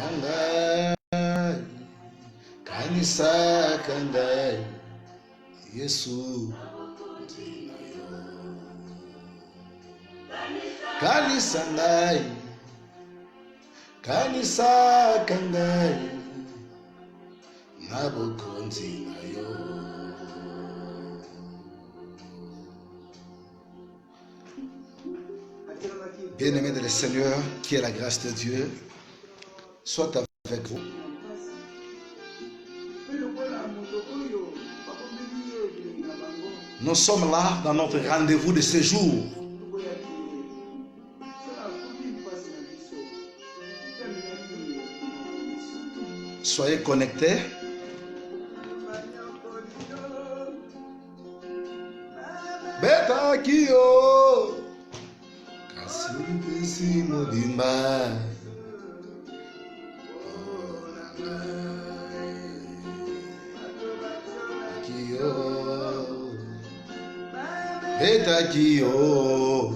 Kangai, kanisa kangai, Yesu. Kanisa ngai, kanisa kangai, nabokonzi na yo. Bien-aimés de le Seigneur, qui est la grâce de Dieu, soit avec vous. Nous sommes là dans notre rendez-vous de ce jour. Soyez connectés. Beta Kyo Kassi Modimba Kyo Beta Kyo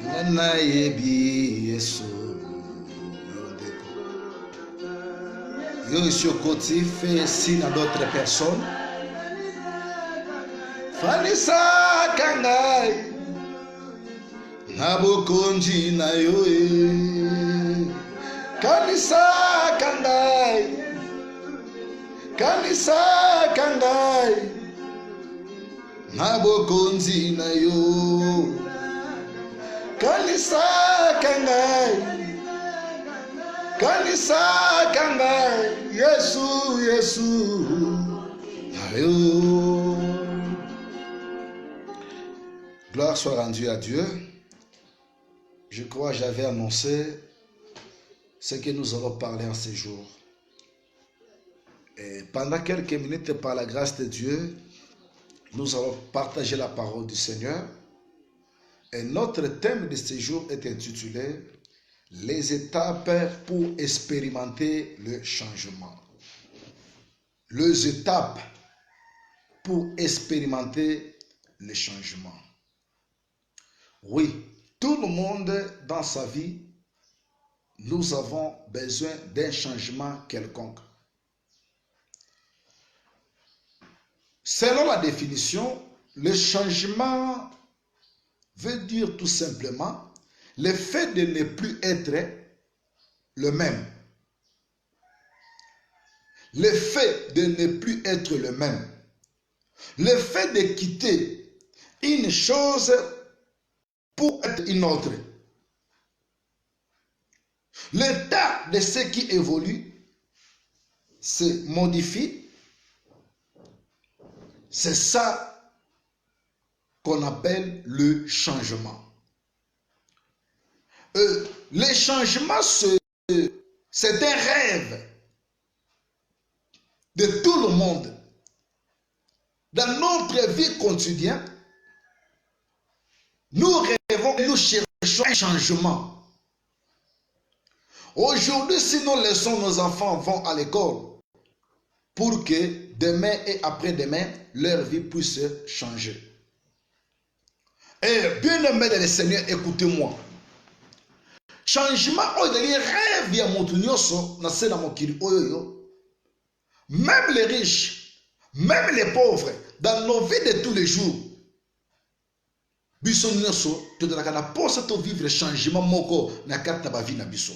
Nana Yebi Yesu. Yo suis au côté, fait signe à d'autres personnes. Fanisa kangai, nabokonji na yo kanisa kangai, kanisa kangai, nabokonji na yo kanisa kangai. Kanisa kangai, Yesu, Yesu, ayo. Gloire soit rendue à Dieu. Je crois que j'avais annoncé ce que nous allons parler en ces jours. Et pendant quelques minutes, par la grâce de Dieu, nous allons partager la parole du Seigneur. Et notre thème de ce jour est intitulé les étapes pour expérimenter le changement. Les étapes pour expérimenter le changement. Oui, tout le monde dans sa vie, nous avons besoin d'un changement quelconque. Selon la définition, le changement veut dire tout simplement le fait de ne plus être le même. Le fait de ne plus être le même. Le fait de quitter une chose pour être une autre. L'état de ce qui évolue se modifie. C'est ça qu'on appelle le changement. Le changement, c'est un rêve de tout le monde. Dans notre vie quotidienne, nous rêvons et nous cherchons un changement. Aujourd'hui, si nous laissons nos enfants vont à l'école pour que demain et après-demain, leur vie puisse changer. Et bien aimé de le Seigneur, écoutez-moi. Changement oyali rêve ya motu nyoso na sena mokili oyoyo. Même les riches, même les pauvres, dans nos vies de tous les jours, biso nyoso to de la posa to vivre changement moko na kata ba vie na biso.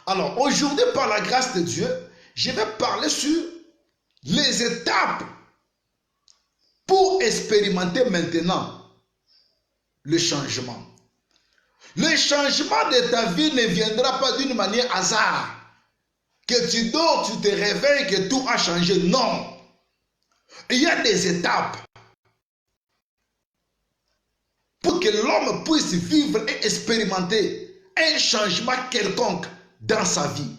Alors aujourd'hui, par la grâce de Dieu, je vais parler sur les étapes pour expérimenter maintenant le changement. Le changement de ta vie ne viendra pas d'une manière hasard. Que tu dors, tu te réveilles, que tout a changé. Non. Il y a des étapes pour que l'homme puisse vivre et expérimenter un changement quelconque dans sa vie.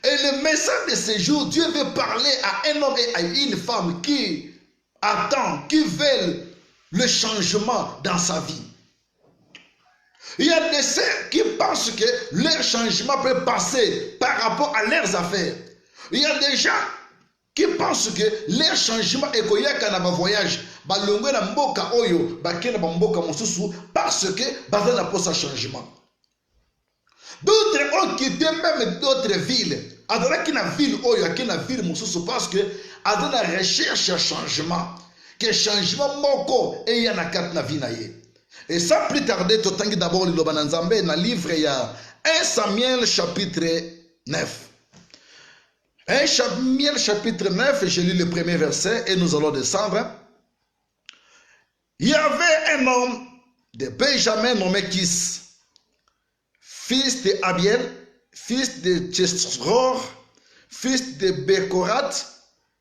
Et le message de ce jour, Dieu veut parler à un homme et à une femme qui attend, qui veulent le changement dans sa vie. Il y a des ceux qui pensent que leur changement peut passer par rapport à leurs affaires. Il y a des gens qui pensent que leur changement est qu'il y a un voyage. balongwe na mboka oyo bakena ba mboka mosusu parce que baza na posa changement. D'autres ont quitté même d'autres villes. Adoraki na ville oyo akena ville mosusu parce que aza na recherche ya changement. Que changement moko eya na kati na vie na ye. Et sans plus tarder, totangi d'abord liloba na Nzambe na livre ya 1 Samuel chapitre 9. 1 Samuel chapitre 9, je lis le premier verset et nous allons descendre. Il y avait un homme de Benjamin nommé Kis, fils de Abiel, fils de Tchesror, fils de Bekorat,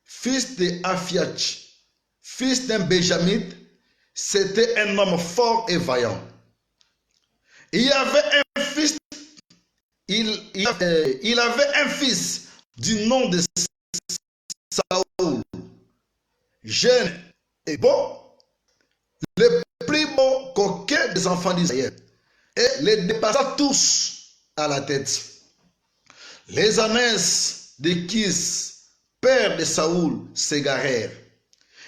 fils de Afiach, fils d'un Benjamite. C'était un homme fort et vaillant. Il y avait un fils, il avait un fils du nom de Saoul, jeune et beau, le plus beau qu'aucun des enfants d'Israël, et les dépassa tous à la tête. Les ânesses de Kis, père de Saoul, s'égarèrent.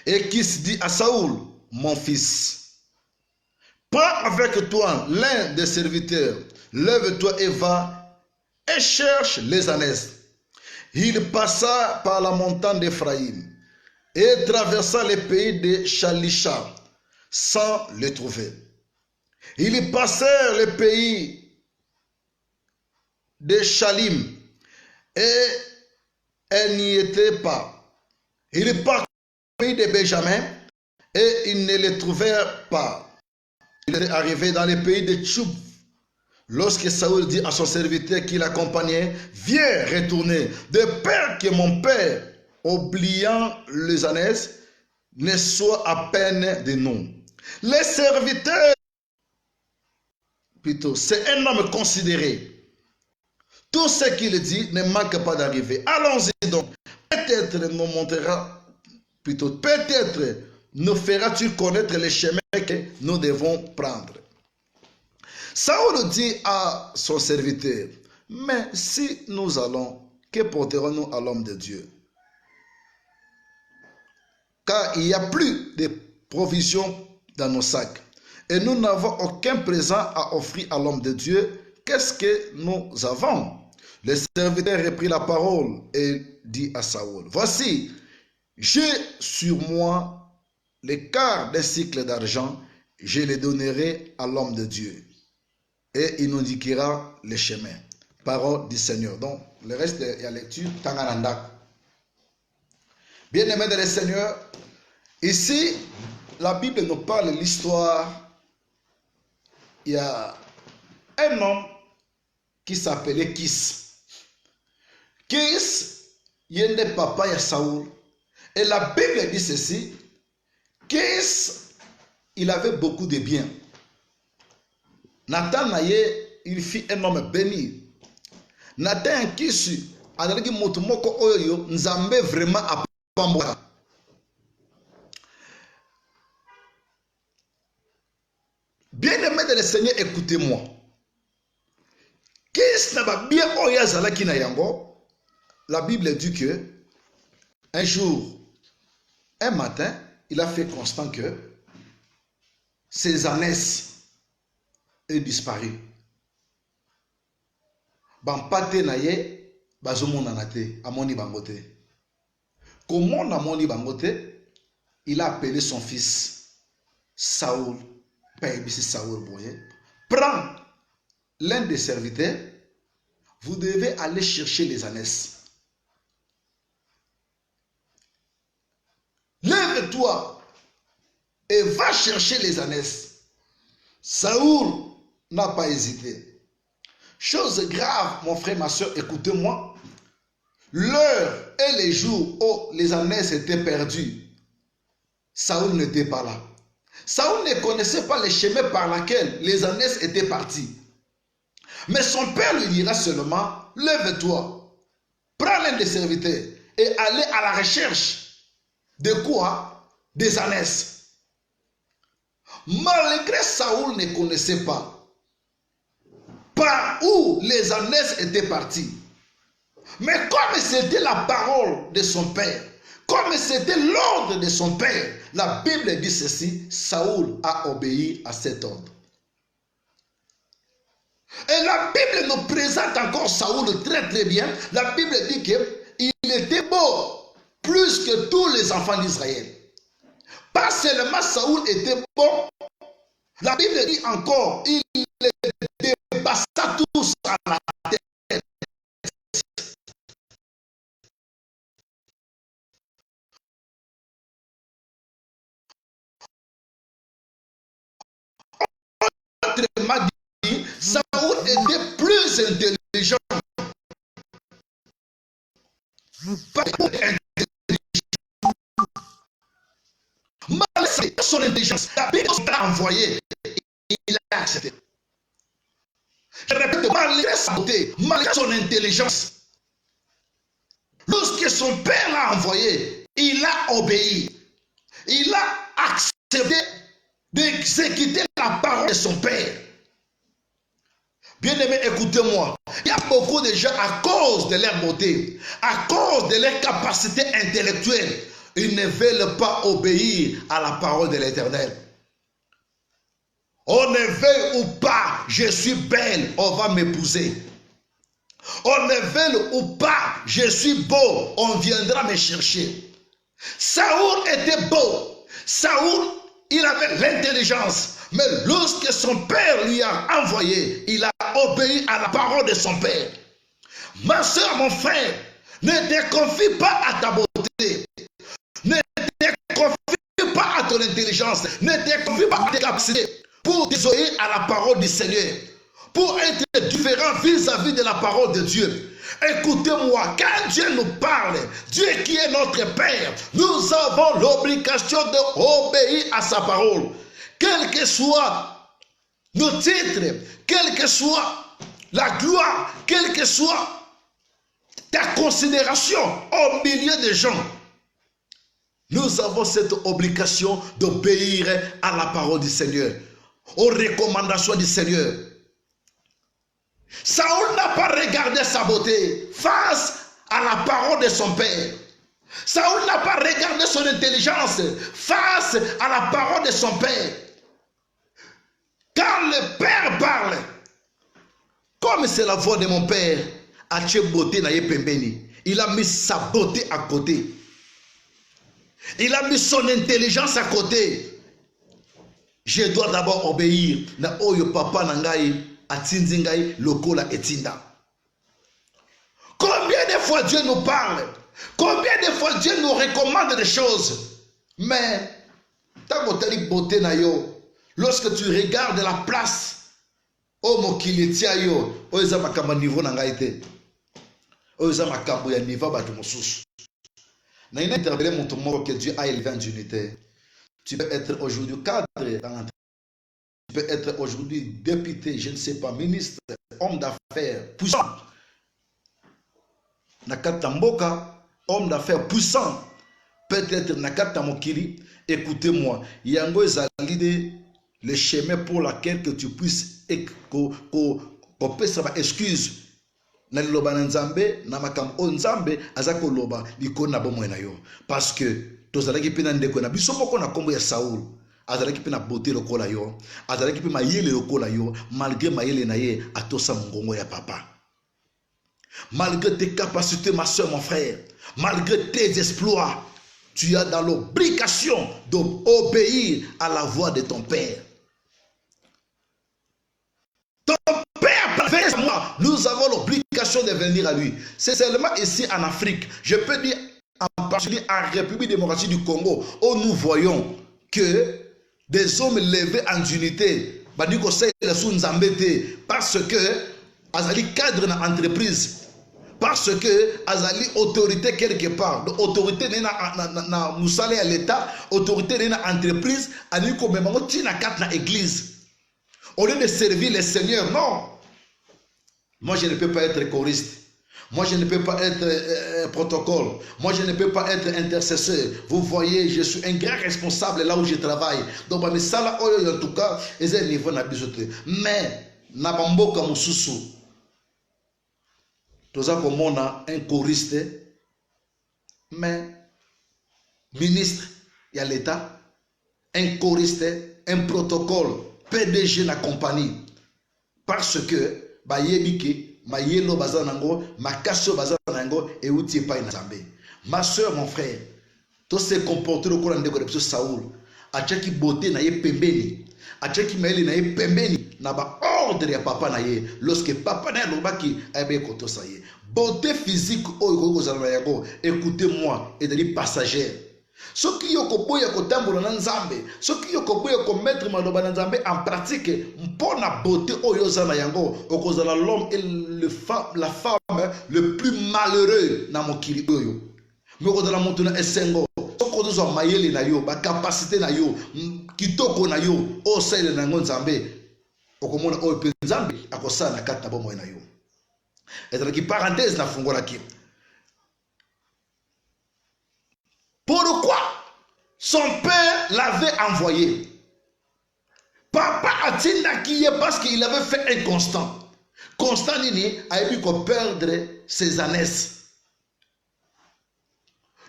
Et Kis dit à Saoul, mon fils, prends avec toi l'un des serviteurs, lève-toi et va et cherche les ânesses. Il passa par la montagne d'Éphraïm et traversa le pays de Shalisha sans les trouver. Ils passèrent le pays de Shalim et elle n'y était pas. Ils partirent le pays de Benjamin et ils ne les trouvèrent pas. Il est arrivé dans le pays de Tchoub. Lorsque Saoul dit à son serviteur qui l'accompagnait, viens retourner, de peur que mon père, oubliant les ânesses, ne soit à peine de nous. Les serviteurs, plutôt, c'est un homme considéré. Tout ce qu'il dit ne manque pas d'arriver. Allons-y donc. Peut-être nous montrera, plutôt, peut-être nous feras-tu connaître les chemins que nous devons prendre. Saoul dit à son serviteur, mais si nous allons, que porterons-nous à l'homme de Dieu? Car il n'y a plus de provisions dans nos sacs. Et nous n'avons aucun présent à offrir à l'homme de Dieu. Qu'est-ce que nous avons? Le serviteur reprit la parole et dit à Saoul, voici, j'ai sur moi le quart d'un cycle d'argent, je le donnerai à l'homme de Dieu. Et il nous indiquera le chemin. Parole du Seigneur. Donc, le reste de la lecture, Tangananda. Bien-aimés de le Seigneur, ici, la Bible nous parle de l'histoire. Il y a un homme qui s'appelait Kis. Kis, il y a un papa, il y a Saoul. Et la Bible dit ceci, Kis, il avait beaucoup de biens. Nathan naye, il fit un homme béni. Nathan Kisu, adalaki moto moko oyo nzambe vraiment apamboka. Bien-aimé de le Seigneur, écoutez-moi. Qu'est-ce n'a pas bien oya zalaki na yango? La Bible dit que un jour, un matin, il a fait constant que ses ânesses est disparu. Bampate na ye bazomona na te, amoni bangote. Comment amoni bangote? Il a appelé son fils Saoul, père de Saoul boye. Prends l'un des serviteurs, vous devez aller chercher les ânesses. Lève-toi et va chercher les ânesses. Saoul n'a pas hésité. Chose grave, mon frère, ma soeur, écoutez-moi. L'heure et les jours où les ânesses étaient perdues, Saoul n'était pas là. Saoul ne connaissait pas les chemins par lesquels les ânesses étaient parties. Mais son père lui dira seulement, lève-toi, prends l'un des serviteurs et allez à la recherche de quoi? Des ânesses. Malgré Saoul ne connaissait pas par où les ânesses étaient parties. Mais comme c'était la parole de son père, Comme c'était l'ordre de son père, la Bible dit ceci, Saoul a obéi à cet ordre. Et la Bible nous présente encore Saoul très très bien. La Bible dit qu'il était beau, plus que tous les enfants d'Israël. Pas seulement Saoul était bon, la Bible dit encore, il dépassa tous à la tête. Autrement dit, Saoul était plus intelligent. Malgré son intelligence, la Bible l'a envoyé, il a accepté. Je répète, malgré sa beauté, malgré son intelligence, lorsque son père l'a envoyé, il a obéi. Il a accepté d'exécuter la parole de son père. Bien-aimés, écoutez-moi. Il y a beaucoup de gens, à cause de leur beauté, à cause de leur capacité intellectuelle, ils ne veulent pas obéir à la parole de l'Éternel. On ne veut ou pas, je suis belle, on va m'épouser. On ne veut ou pas, je suis beau, on viendra me chercher. Saoul était beau. Saoul, il avait l'intelligence. Mais lorsque son père lui a envoyé, il a obéi à la parole de son père. Ma soeur, mon frère, ne te confie pas à ta beauté. Ne te confie pas à ton intelligence. Ne te confie pas à tes capacités pour désobéir à la parole du Seigneur. Pour être différent vis-à-vis de la parole de Dieu. Écoutez-moi, quand Dieu nous parle, Dieu qui est notre Père, nous avons l'obligation d'obéir à sa parole. Quel que soit nos titres, quelle que soit la gloire, quelle que soit ta considération au milieu des gens, nous avons cette obligation d'obéir à la parole du Seigneur, aux recommandations du Seigneur. Saoul n'a pas regardé sa beauté face à la parole de son père. Saoul n'a pas regardé son intelligence face à la parole de son père. Quand le père parle, comme c'est la voix de mon père, il a mis sa beauté à côté. Il a mis son intelligence à côté. Je dois d'abord obéir. Na oyo papa nangai atindingai lokola etinda. Combien de fois Dieu nous parle? Combien de fois Dieu nous recommande des choses? Mais beauté na yo. Lorsque tu regardes la place, oh mokili tia yo, oh eza makamba niveau na ngai te. Oh eza makambo ya niveau batu mosusu. Na ina interpellé mon tomo que Dieu a élevé en unité. Tu peux être aujourd'hui cadre dans l'entreprise. Tu peux être aujourd'hui député, je ne sais pas, ministre, homme d'affaires puissant. Nakata Mboka, homme d'affaires puissant. Peut-être Nakata Mokili, écoutez-moi, Yango ezali le chemin pour lequel que tu puisses excuse na liloba na nzambe na makambo nzambe azako loba likona bomwe na yo parce que tozalaki pena ndeko na biso moko na kombo ya Saoul azalaki pena beauté lokola yo azalaki pe mayele lokola yo malgré mayele na ye atosa ngongo ya papa. Malgré tes capacités ma soeur mon frère, malgré tes exploits, tu as dans l'obligation d'obéir à la voix de ton père. Moi, nous avons l'obligation de venir à lui. C'est seulement ici en Afrique, je peux dire en particulier en République démocratique du Congo, où nous voyons que des hommes levés en unité, parce que Azali cadre dans l'entreprise, parce que Azali autorité quelque part, autorité na musale à l'État, autorité na entreprise, ani comme maman tina kat na église. Au lieu de servir le Seigneur, non. Moi, je ne peux pas être choriste. Moi, je ne peux pas être protocole. Moi, je ne peux pas être intercesseur. Vous voyez, je suis un grand responsable là où je travaille. Donc, mais ça là, en tout cas, c'est un niveau na bisoté. Mais, na bamboka mususu, toza komona un choriste, mais ministre, il y a l'État, un choriste, un protocole, PDG la compagnie. Parce que, ba yebike, ma yelo bazanango, ma kasso bazanango, et outi pa inazambe. Ma soeur, mon frère, tout se comporter au courant de corruption Saoul, a tchaki beauté na ye pembeni, a tchaki maeli na ye pembeni, na ba ordre ya papa na ye, lorsque papa na ye lobaki, a be koto sa ye. Beauté physique, oh, écoutez-moi, et de passagère. Ce qui est koboya kotambola na nzambe, ce qui est koboya ko mettre maloba na nzambe en pratique, mpona beauté oyoza na yango, okozala l'homme et la femme le plus malheureux na mokili oyo. Mais okozala moto na esengo, okozala mayele na yo, ba capacité na yo, kitoko na yo, o sele na nzambe, okomona oyo pe nzambe akosala na kata bomo na yo. Et dans qui parenthèse na fungola ki. Pourquoi son père l'avait envoyé? Papa a-t-il qui est parce qu'il avait fait un constant. Constant nini a eu qu'on perdre ses ânesses.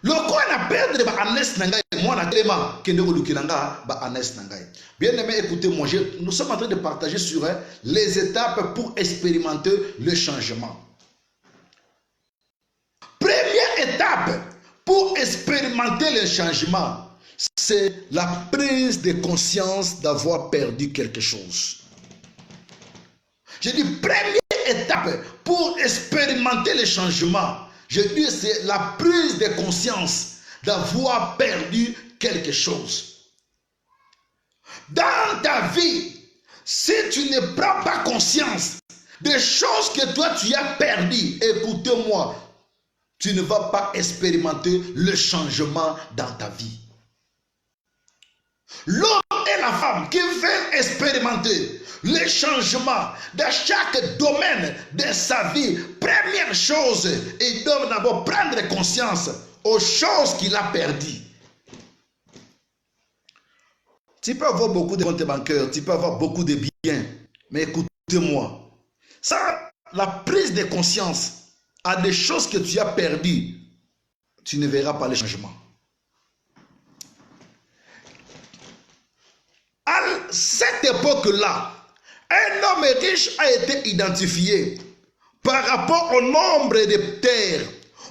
Le quoi a perdre ba ânesses nangai moi na tellement que ne lukilanga ba ânesses nangai. Bien aimé, écoutez-moi, nous sommes en train de partager sur les étapes pour expérimenter le changement. Première étape pour expérimenter le changement, c'est la prise de conscience d'avoir perdu quelque chose. Je dis première étape pour expérimenter le changement, je dis c'est la prise de conscience d'avoir perdu quelque chose. Dans ta vie, si tu ne prends pas conscience des choses que toi tu as perdues, écoutez-moi, tu ne vas pas expérimenter le changement dans ta vie. L'homme et la femme qui veulent expérimenter le changement dans chaque domaine de sa vie, première chose, ils doivent d'abord prendre conscience aux choses qu'il a perdues. Tu peux avoir beaucoup de comptes bancaires, tu peux avoir beaucoup de biens, mais écoutez-moi, ça, la prise de conscience à des choses que tu as perdues, tu ne verras pas le changement. À cette époque-là, un homme riche a été identifié par rapport au nombre de terres,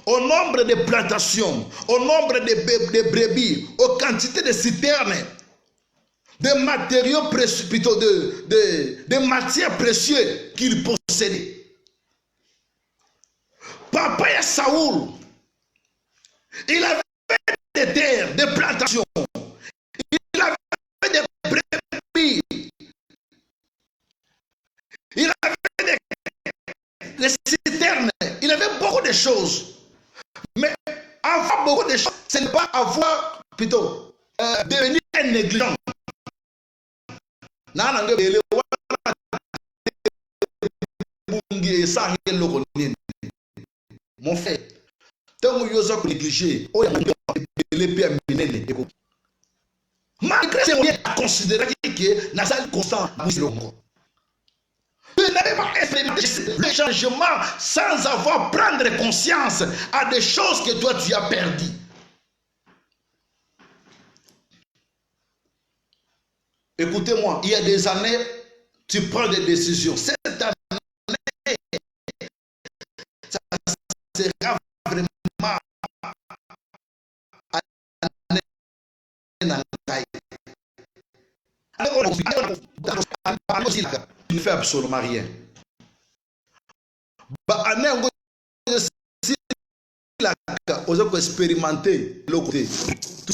au nombre de plantations, au nombre de brebis, aux quantités de citernes, de matériaux précieux, plutôt de matières précieuses qu'il possédait. Papa et Saoul, il avait des terres, des plantations, il avait des brebis, il avait des citernes, il avait beaucoup de choses. Mais avoir beaucoup de choses, ce n'est pas avoir, plutôt, devenir un négligent. Mon frère, tant que vous avez négligé, malgré ces moyens, à considérer que Nazal constant, vous n'avez pas expérimenté le changement sans avoir prendre conscience à des choses que toi tu as perdues. Écoutez-moi, il y a des années, tu prends des décisions. Cette année, ça sera vraiment tu ne fais absolument rien. Vous avez expérimenté le côté. Tout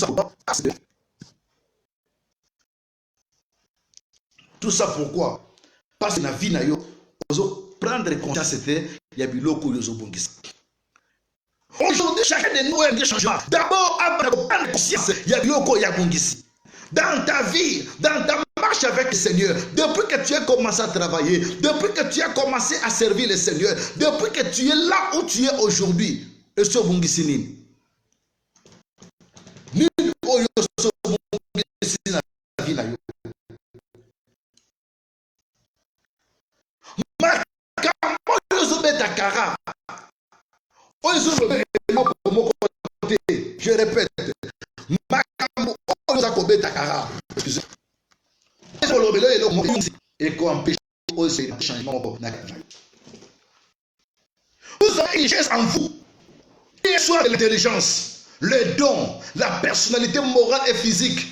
ça pourquoi? Parce que la vie n'a eu prendre conscience c'était il y a biloko yozo bongisa. Aujourd'hui chacun de nous a un changement. D'abord prendre conscience il y a biloko ya bongisi. Dans ta vie, dans ta marche avec le Seigneur, depuis que tu as commencé à travailler, depuis que tu as commencé à servir le Seigneur, depuis que tu es là où tu es aujourd'hui, et ce bongisi nini. Ni oyo so bongisi na vie na yo. Je répète, takara. Excusez-moi. Et qu'on empêche aussi le changement. Vous avez une richesse en vous. Qu'il soit l'intelligence, le don, la personnalité morale et physique,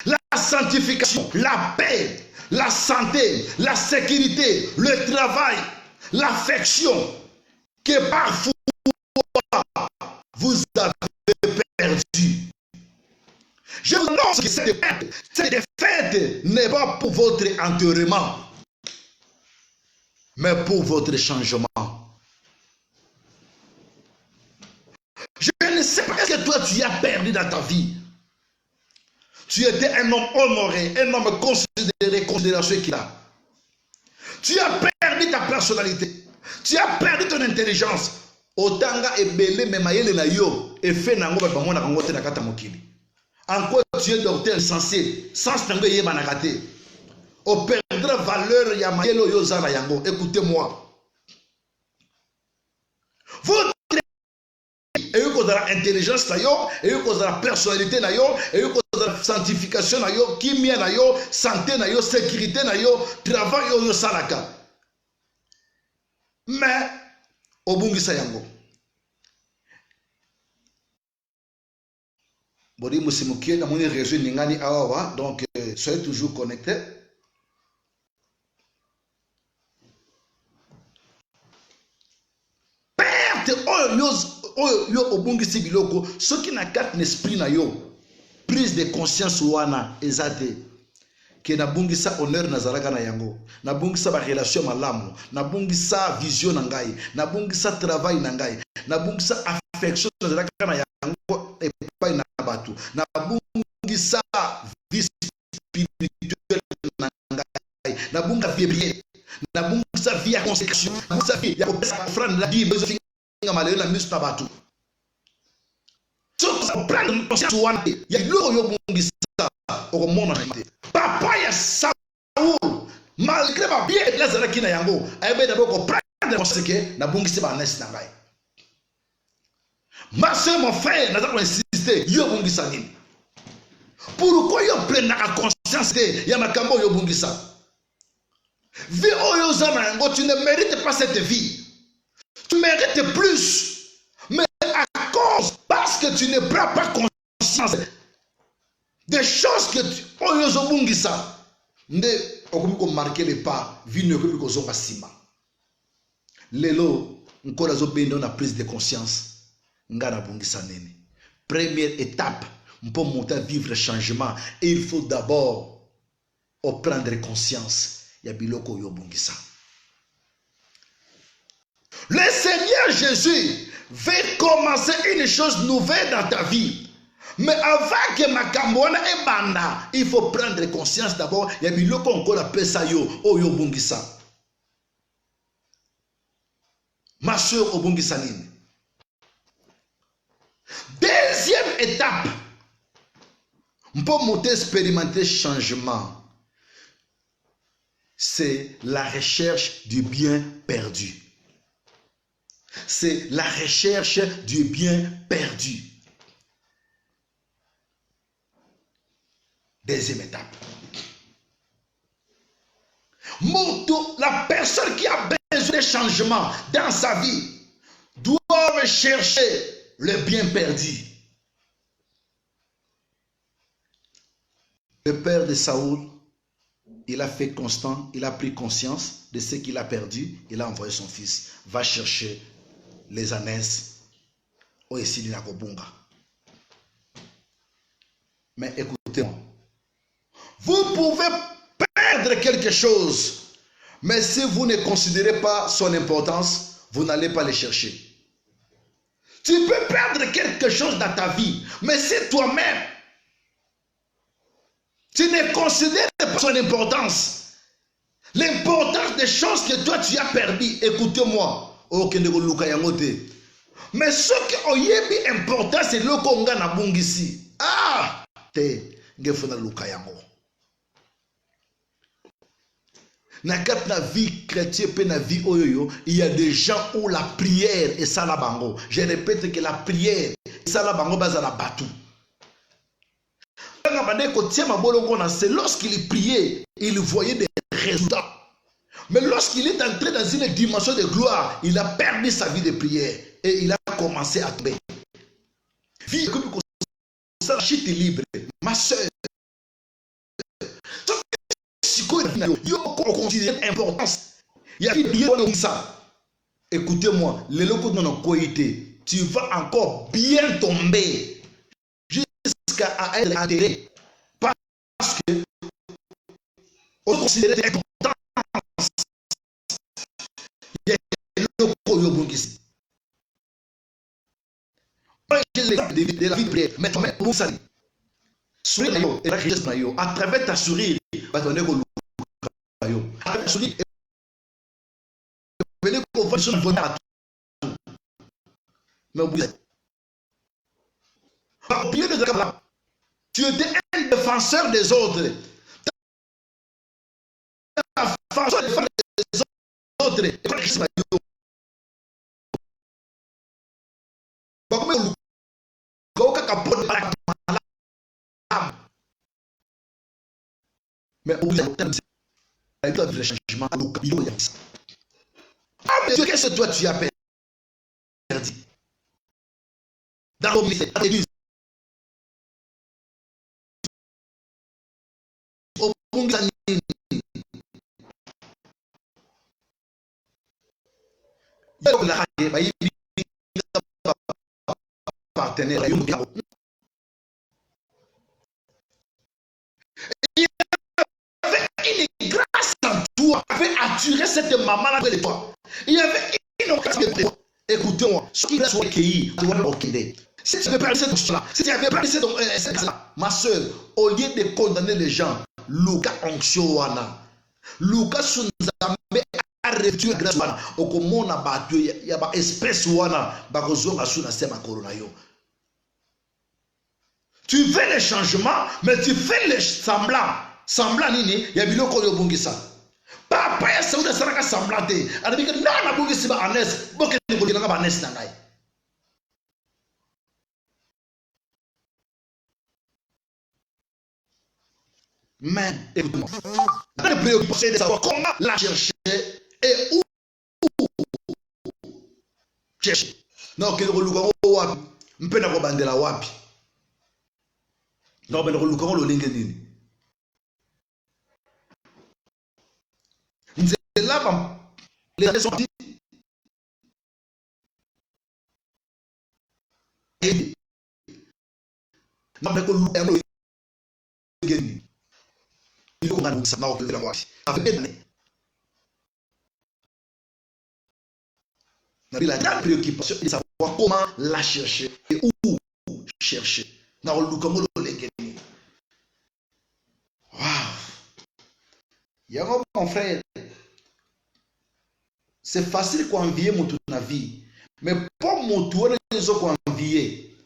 la sanctification, la paix, la santé, la sécurité, le travail, l'affection, que parfois vous avez perdu. Je vous annonce que cette défaite n'est pas pour votre enterrement, mais pour votre changement. Je ne sais pas ce que toi tu as perdu dans ta vie. Tu étais un homme honoré, un homme considéré ceux qu'il a. Tu as perdu ta personnalité. Tu as perdu ton intelligence. Otanga ebele memayele na yo efe nango ba bango na kango te na kata mokili. Encore tu es docteur licencié sans tango yeba na kate. O perdra valeur ya mayelo yo za na yango. Écoutez-moi. Votre et vous avez l'intelligence, et vous avez la personnalité, et vous avez la sanctification, kimia, santé, sécurité, travail, salaka. Mais, au bungi sayango. Bodi musimukie, dans mon réseau Ningani Awawa, donc soyez toujours connectés. Perte, yo obungisi biloko soki na carte n'esprit na yo prise de conscience wana ezate ke na bungisa honneur na zalaka na yango na bungisa ba relation malamu na bungisa vision na ngai na bungisa travail na ngai na bungisa affection na zalaka na yango epai na batu na bungisa vie spirituelle na ngai na bungisa vie na bungisa vie ya consécration na bungisa vie ya offrande la Bible nga malele na misu na batu. So prendre conscience wana ya loko yo bungisa okomona nte. Papa ya Saoul malgré ba bien et lazara kina yango ayebe d'abord ko prendre conscience que na bungisa ba nesi na ngai. Ma soeur, mon frère, n'a pas insisté yo bungisa nini. Pourquoi yo prendre conscience que ya makambo yo bungisa. Vie oyo zana yango tu ne mérites pas cette vie. Tu mérites plus, mais à cause, parce que tu ne prends pas conscience des choses que tu oyozobungisa, nde okomi ko marquer les pas, vie ne peut pas zoka sima. Lelo encore azo bendo na prise de conscience, ngana bungisa nene. Première étape, pour monter à vivre le changement, et il faut d'abord prendre conscience. Ya biloko yo bungisa. Le Seigneur Jésus veut commencer une chose nouvelle dans ta vie. Mais avant que ma kambona et banda, il faut prendre conscience d'abord. Il y a biloko encore appelle ça yo, yo bungisa. Ma soeur obungisa nini. Deuxième étape, pour monter expérimenter changement, c'est la recherche du bien perdu. C'est la recherche du bien perdu. Deuxième étape. La personne qui a besoin de changement dans sa vie doit chercher le bien perdu. Le père de Saoul, il a fait constant, il a pris conscience de ce qu'il a perdu, il a envoyé son fils. Va chercher les ânesse au Esili Nakobunga. Mais écoutez-moi, vous pouvez perdre quelque chose, mais si vous ne considérez pas son importance, vous n'allez pas le chercher. Tu peux perdre quelque chose dans ta vie, mais si toi-même tu ne considères pas son importance, l'importance des choses que toi tu as perdu, écoutez-moi. Mais ce qui est important, c'est le Konga na bungisi. Ah, te ngefuna lukayango. Na kat na vie chrétienne pe na vie oyoyo, il y a des gens où la prière est ça la bango. Je répète que la prière est ça la bango bazala batu. c'est lorsqu'il priait, il voyait des résultats. Mais lorsqu'il est entré dans une dimension de gloire, il a perdu sa vie de prière et il a commencé à tomber. Vie comme ça, chute libre, ma soeur. Il y a une importance. Il y a ça. Écoutez-moi, les locaux de nos coïtés, tu vas encore bien tomber jusqu'à être atterré. Parce que on considère important. Il y a les locaux ici. De la vie de prière, mais pour ça, sourire à travers ta sourire, à travers ta sourire, venez qu'on voit sur le bonheur à tout. Mais vous êtes. Au milieu de là, tu étais un défenseur des autres. Ta façon de défendre les autres. Mais au bout de le changement, ah, mais qu'est-ce que toi tu as perdu dans l'église? Au bout de partenaire. Il y avait une grâce en toi qui avait attiré cette maman-là près de toi. Il y avait une grâce de toi. Écoutez-moi, ce qui soit accueilli, tu vas l'orchidée. Si tu avais perdu cette chose-là, si tu avais perdu cette grâce-là, ma soeur, au lieu de condamner les gens, Luka Onkshowana, Luka Sunzambe a reçu la grâce wana, okomona bato ya ba espèce wana, bakozonga suna sema corona yo. Tu veux les changements, mais tu fais les semblants. Semblant nini, ya biloko yo bongisa. Papa ya sauda saraka semblante. Adabika na bongisi ba anes, boke ni bolina ba anes na ngai. Mais écoute-moi. La préoccupation de savoir comment la chercher et où chercher. Non, que le lugar wapi, mpena ko bandela wapi. Non, mais le lugar lo lenge nini. Là, les raisons dit non, mais que le lugar lo lenge nini. Il faut qu'on ça n'a aucune wapi. Avec des années. La grande préoccupation est de savoir comment la chercher et où chercher. Dans le lugar lo lenge nini. Waouh. Y'a mon frère. C'est facile d'envier mon tour na vie. Mais pour mon tour, les autres envier.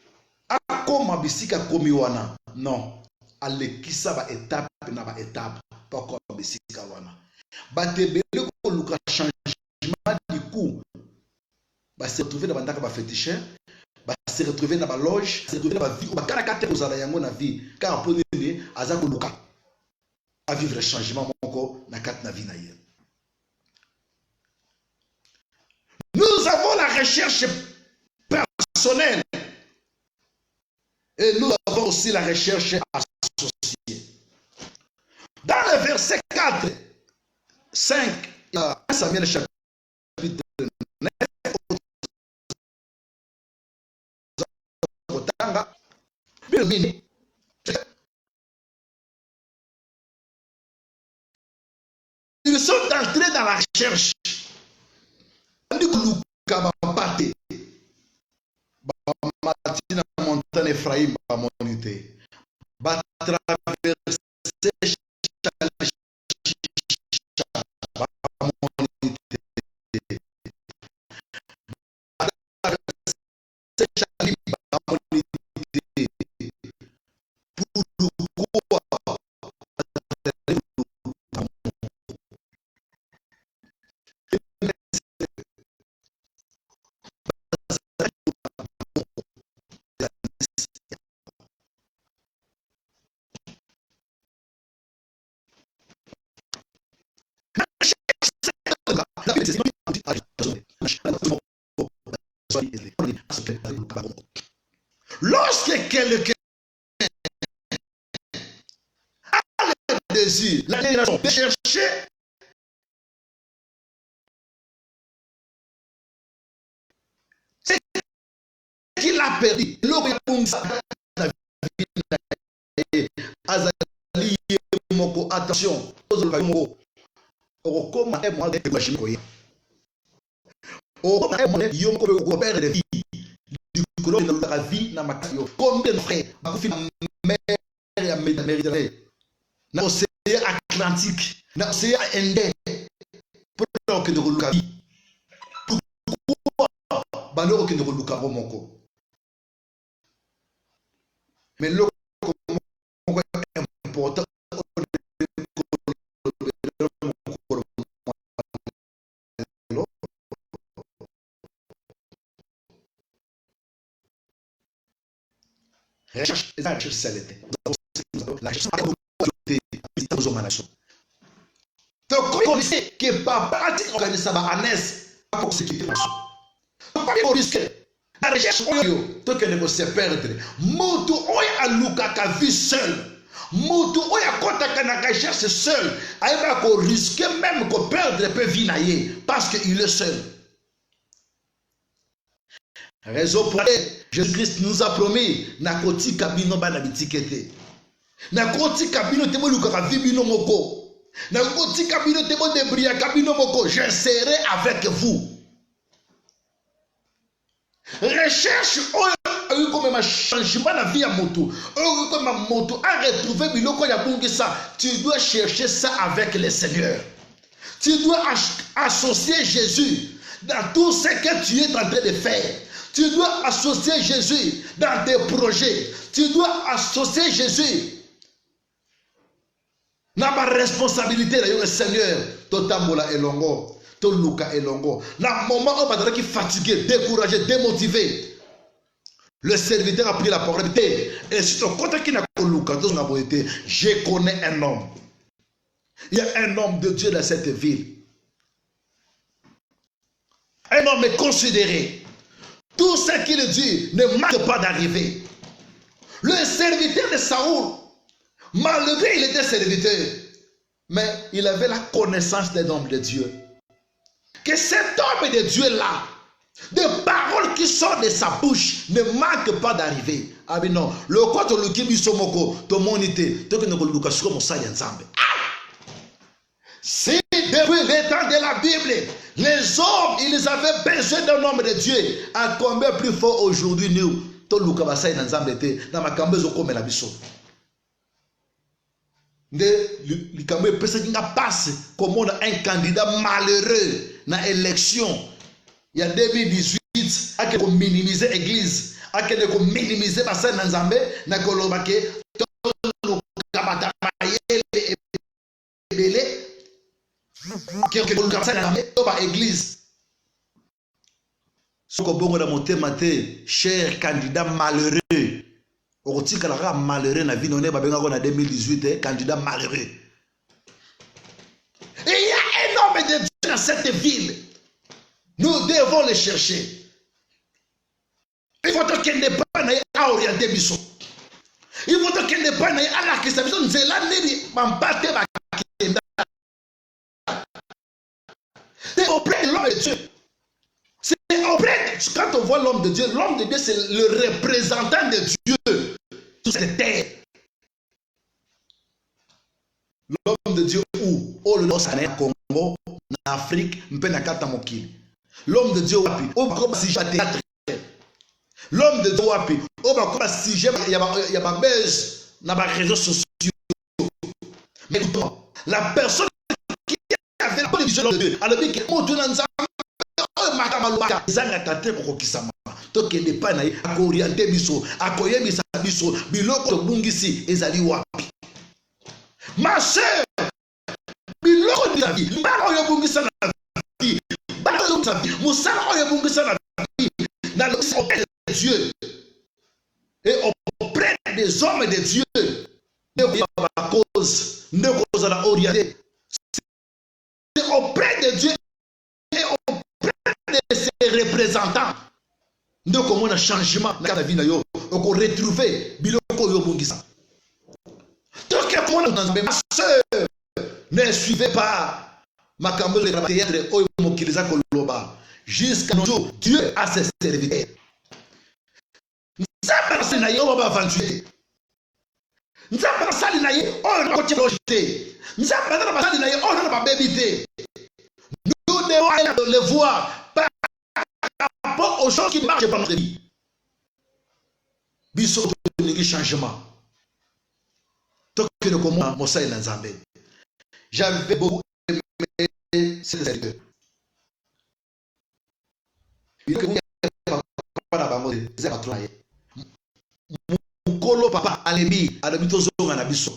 A comme bisika komi wana. Non. Alekisa ba étape na ba étape. Pas comme bisika wana. Ba te bele ko luka changement du coup. Ba se retrouver dans bandaka ba féticheur. Ba se retrouver dans ba loge. Se retrouver dans ba vie. Ba kala kate ko zala yango na vie. Car pour nini azako luka. A vivre le changement moko na kat na vie na ye. Nous avons la recherche personnelle et nous avons aussi la recherche associée. Dans le verset 4, 5, 1 Samuel chapitre 9, ils sont entrés dans la recherche. Matina montagne Ephraim ba monité ba traverser Lorsque quelqu'un a le désir, la direction de chercher ce qu'il a perdu, attention, combien de frères na océan Atlantique, na océan Indien, pour que de la vie, pour que de la mais le important recherche la recherche la recherche donc connaissez que papa a dit organiser ça à Nes pas pour sécurité pas pour risquer la recherche toi que ne peut se perdre moto oya aluka ka vie seul moto oya kota na recherche seul aiba ko risquer même ko perdre peut vie naie parce que il est seul. Raison pour laquelle Jésus-Christ nous a promis na koti kabino bana bitikete na koti kabino te mo luka ka vie bino moko na koti kabino te mo débria kabino moko je serai avec vous. Recherche comme un changement la vie à moto comme un moto à retrouver biloko ya bungisa tu dois chercher ça avec le Seigneur. Tu dois associer Jésus dans tout ce que tu es en train de faire. Tu dois associer Jésus dans tes projets. Tu dois associer Jésus dans ma responsabilité le Seigneur. Totambola elongo, toluka elongo. Na moment où on qui fatigué, découragé, démotivé. Le serviteur a pris la parole et si ton côté qui n'a pas luka, je connais un homme. Il y a un homme de Dieu dans cette ville. Un homme est considéré. Tout ce qu'il dit ne manque pas d'arriver. Le serviteur de Saoul, malgré il était serviteur, mais il avait la connaissance des hommes de Dieu. Que cet homme de Dieu-là, des paroles qui sortent de sa bouche ne manquent pas d'arriver. Ah mais non, le côté le qui bisomoko, to monité, to que ne luka sur mon saïd ensemble. Si depuis les temps de la Bible, les hommes, ils avaient besoin d'un homme de Dieu, à combien plus fort aujourd'hui nous, to luka basai ensemble était dans ma cambezo comme la biso. Le cambe peut se passe comme on a un candidat malheureux dans l'élection. Il y a 2018, à qu'on minimiser l'église, à qu'on minimiser basai ensemble, na kolobake to luka bataille belé. Église. Ce que bon dans mon thème, cher candidat malheureux. Au titre malheureux na vie non est pas bien en 2018 candidat malheureux. Et il y a un homme de Dieu dans cette ville. Nous devons le chercher. Il faut qu'il n'ait pas à orienter biso. Il faut qu'il n'ait pas à la question. Nous allons aller m'embattre. C'est auprès de l'homme de Dieu. C'est auprès de... Quand on voit l'homme de Dieu c'est le représentant de Dieu sur cette terre. L'homme de Dieu où? Oh le Congo, en Afrique, l'homme de Dieu wapi? Oh comme si j'étais théâtre. L'homme de Dieu wapi? Oh comme si j'aime il y a ma base dans les réseaux sociaux. Mais la personne avec la vision de Dieu, alors que mon Dieu n'a pas makamaloka zanga tate ko kisama to kende pa na ko orienter biso akoyebisa biso biloko to bungisi ezali wapi ma sœur biloko de vie ba oyo bungisa na vie ba oyo sa vie musala oyo bungisa na vie dans le Dieu et auprès des hommes de Dieu de la cause ne cause la orienter auprès de Dieu et représentants de comment un changement dans la vie na yo on retrouver biloko yo bongisa. Donc ma soeur, ne suivez pas ma caméra de théâtre oyo mokiliza koloba jusqu'à nos jours. Dieu a ses serviteurs. Nzamba sali na yo ba aventurer. Nzamba sali na yo oyo na kotia logité. Nzamba sali na yo oyo na ba bébité. Nous devons le voir par rapport aux choses qui marchent dans notre vie. Biso de changement. Tant que le comment Mossa et Nzambe. J'avais beaucoup aimé ces serviteurs. Mukolo papa alemi tozonga na biso.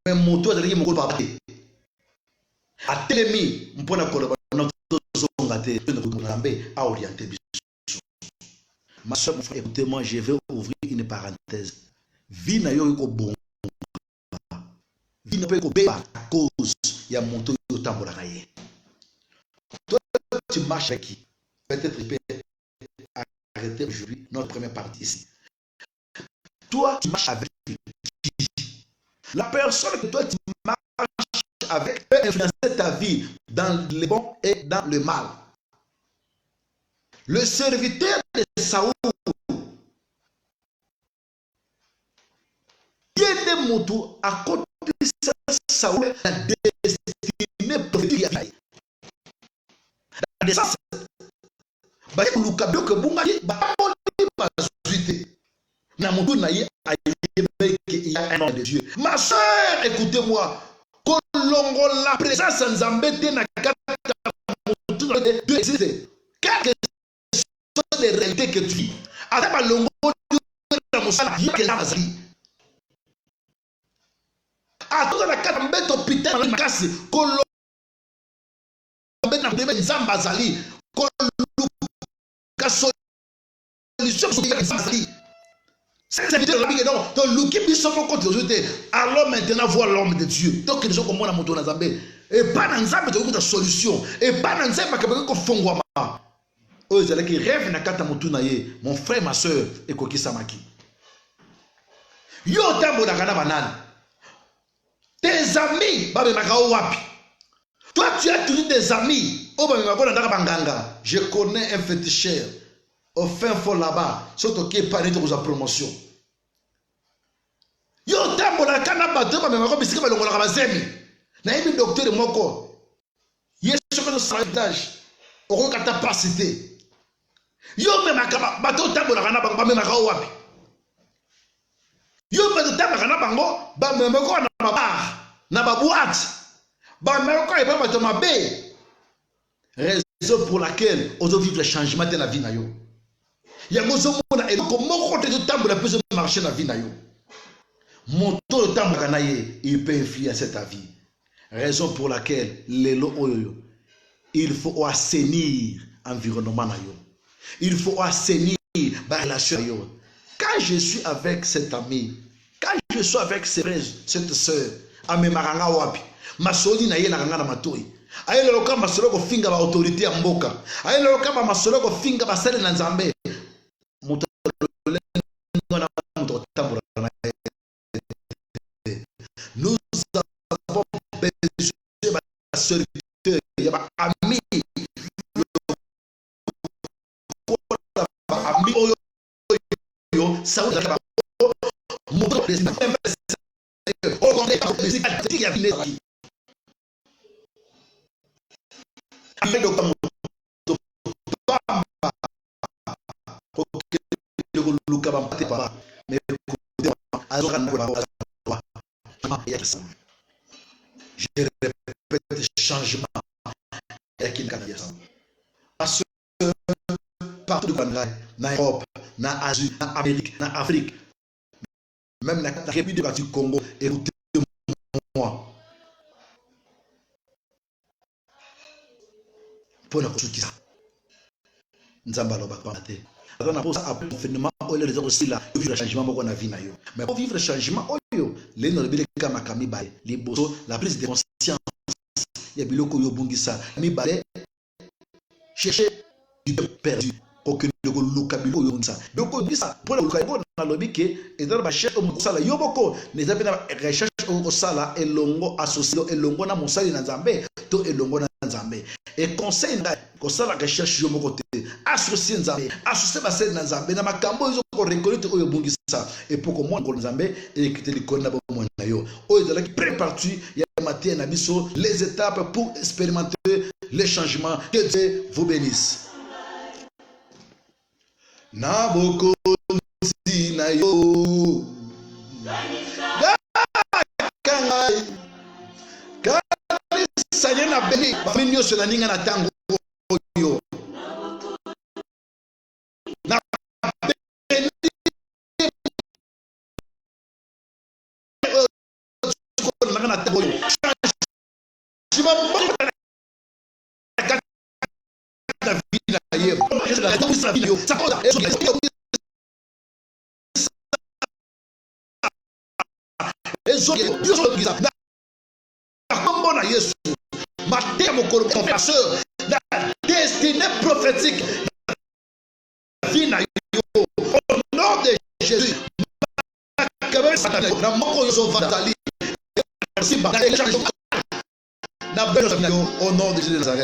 Mais moto azali mukolo papa te. Atelemi mpona koloba na tozonga te Nzambe a orienté biso. Ma soeur, mon frère, écoutez-moi, je vais ouvrir une parenthèse. Vie na yo ko bon. Vie na ko be à cause ya monto yo tambola kaye. Toi tu marches avec qui? Peut-être tu peux arrêter aujourd'hui notre première partie ici. Toi tu marches avec qui? La personne que toi tu marches avec peut influencer ta vie dans le bon et dans le mal. Le serviteur de Saoul, il y a des motos à côté de Saoul, la destinée prophétique. La descente, bah il y a le cadeau que Bungadi, bah pas suite. Na moto na y a un nom de Dieu. Ma soeur, écoutez-moi, Kolongo la présence en Zambé na kata moto de exister. Quelque les réalités que tu vis. Avec ma longo de Moussala, il y a que l'Azali. À tout la carte, on met au putain de casse. Kolongo de Zambazali. Kolongo solution sur les Zambazali. C'est l'éviter la vie donc l'ouki bisoko contre les autres. Alors maintenant voir l'homme de Dieu. Donc les gens comme moi na moto na Zambé. Et pas dans Zambé de solution. Et pas dans Zambé que fongwa. Oh, c'est qui rêve na kata mutunaye, mon frère, ma soeur, et koki samaki. Yo tambo na kana banane. Tes amis, babe makao wapi. Toi, tu as toujours des amis. Oh, babe makao na banganga. Je connais un féticheur. Au fin fond là-bas, surtout qui est pas de sa promotion. Yo tambo na kana bato, babe makao bisika balongo na bazemi. Na yemi docteur moko. Yesu ko no saladage. Oko capacité. Yo me makaba bato tambola kana bango ba me makao wapi. Yo me tambola kana bango ba me mako na babar na baboîte. Ba me mako e ba bato mabe. Raison pour laquelle on doit vivre le changement de la vie na yo. Ya mozo mona et comment côté de tambola peut marcher na vie na yo. Mon taux de tambola kana ye, il peut influencer ta vie. Raison pour laquelle lelo oyo il faut assainir l'environnement na yo. Il faut assainir la relation. Quand je suis avec cet ami, quand je suis avec cette soeur, à mes maranga wapi, ma soli na ye na ngana matoi. Aye le loka masolo ko finga ba autorité ya mboka. Aye le loka ba masolo ko finga ba sale na Nzambe. Muto ngona muto tambura na. Nous avons besoin de la serviteur, ya ba ami. Ça vous a montré le président. On est au président qui a vu les amis. Avec le Bamba, mais je répète changement parce que partout dans l'Europe, dans l'Asie, dans l'Amérique, dans l'Afrique, même dans la République du Congo, écoutez-moi. Pour la construction, nous avons aussi là, vivre le changement qu'on a vu. Mais pour vivre le changement, la prise de conscience, il y a biloko yo bungisa, mi balé chercher perdu. Aucun locabilo yonsa. Donc ça pour le locabilo na lobike et dans la recherche au sala yoboko les appels recherche au sala elongo associé elongo na mosali na Nzambe to elongo na Nzambe et conseil na ko sala recherche yoboko te associé Nzambe associé basali na Nzambe na makambo yo ko reconnaître oyo bungisa et pour que moi ko Nzambe et que te likona ba mo na yo oyo zala ki pré-partie ya matin na biso les étapes pour expérimenter les changements. Que Dieu vous bénisse. Naboko na yo kangai sanye na beni baminyo sona ninga na tango yo na beni na tango yo chima la vie na ye la vie ça la destinée prophétique au nom de Jésus. Au nom de Jésus de Nazareth.